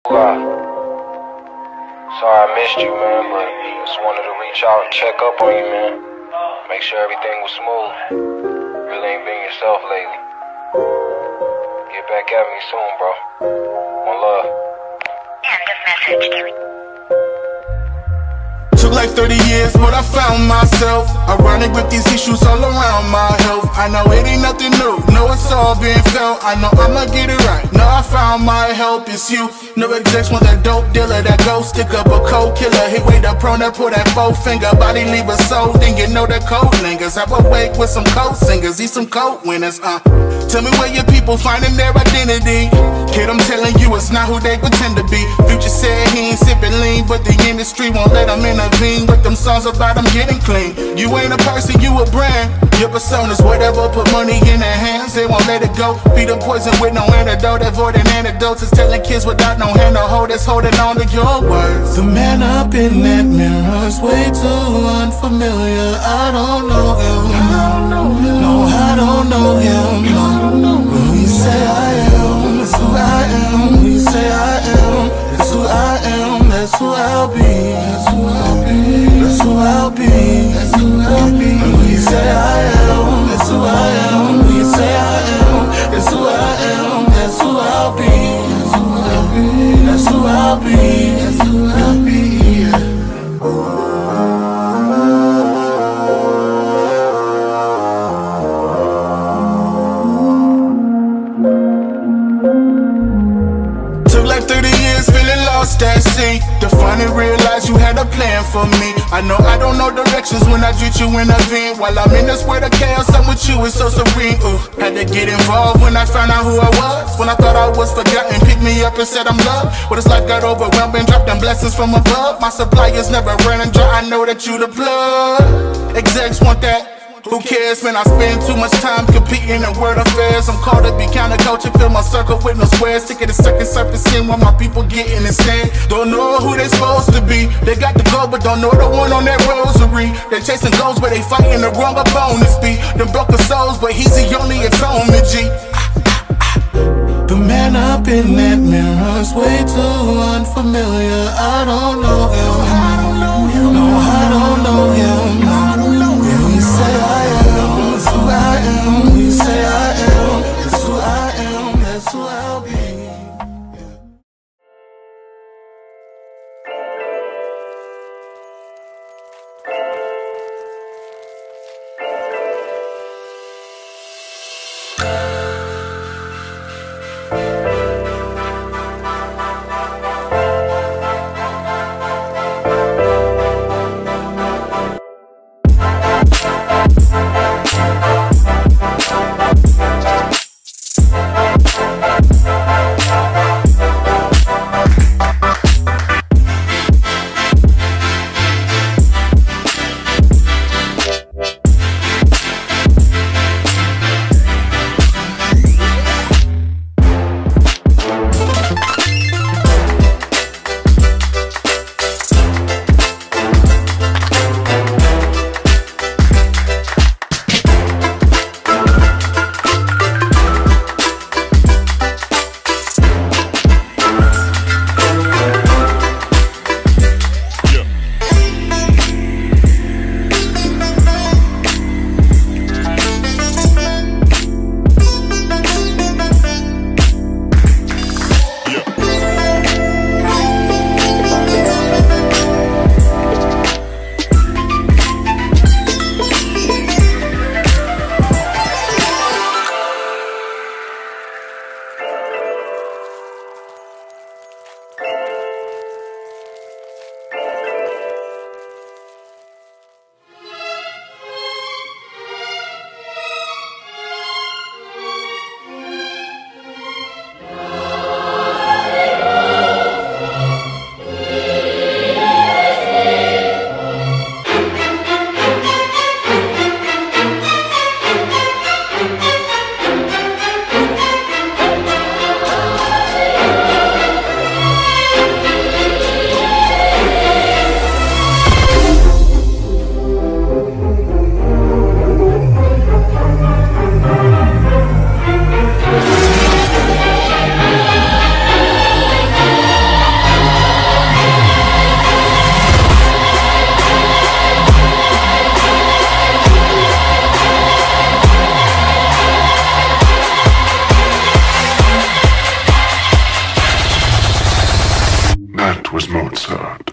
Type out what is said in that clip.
squad. Sorry I missed you, man, but just wanted to reach out and check up on you, man. Make sure everything was smooth. Really ain't been yourself lately. Get back at me soon, bro. One love. End of message. Took like 30 years, but I found myself ironic with these issues all around my health. I know it ain't nothing new, no, it's all been felt. I know I'ma get it right, no, I found my help, it's you. No execs want that dope dealer, that go stick up a cold killer. He wait up prone to pull that four-finger, body leave a soul, then you know the code lingers. I awake with some cold singers, these some cold winners, Tell me where your people finding their identity. Kid, I'm telling you, it's not who they pretend to be. Future said he ain't sipping lean, but the industry won't let him intervene with them songs about him getting clean. You ain't a person, you a brand. Your persona's whatever, put money in their hands, they won't let it go. Feed them poison with no antidote, avoiding antidotes is telling kids without no hand to hold, that's holding on to your words. The man up in that mirror's way too unfamiliar. I don't know him. No, I don't know him. When we say I am, that's who I am. When we say I am, that's who I am. That's who I'll be. That's who I'll be. That's who I'll be. That's who I'll be. When we say I am, that's who I am. When we say I am, that's who I am. That's who I'll be. That's who I'll be. That's who I'll be. That's who I'll be. That sea, to finally realize you had a plan for me. I know I don't know directions when I treat you in a vein. While I'm in this world of chaos, I'm with you, it's so serene. Had to get involved when I found out who I was. When I thought I was forgotten, picked me up and said I'm loved. But this life got overwhelmed and dropped them blessings from above. My suppliers never running dry, I know that you the blood. Execs want that. Who cares, man, I spend too much time competing in world affairs. I'm called to be counterculture, fill my circle with no squares. Sick of the second surface in what my people getting instead. Don't know who they supposed to be. They got the gold, but don't know the one on that rosary. They chasing goals, but they fighting the wrong opponents. Be them broken souls, but he's the only atonement, G. The man up in that mirror's way too unfamiliar. I don't know him. No, I don't know him. We say I am, that's who I am. We say I am, that's who I am. That's who I'll be. was Mozart.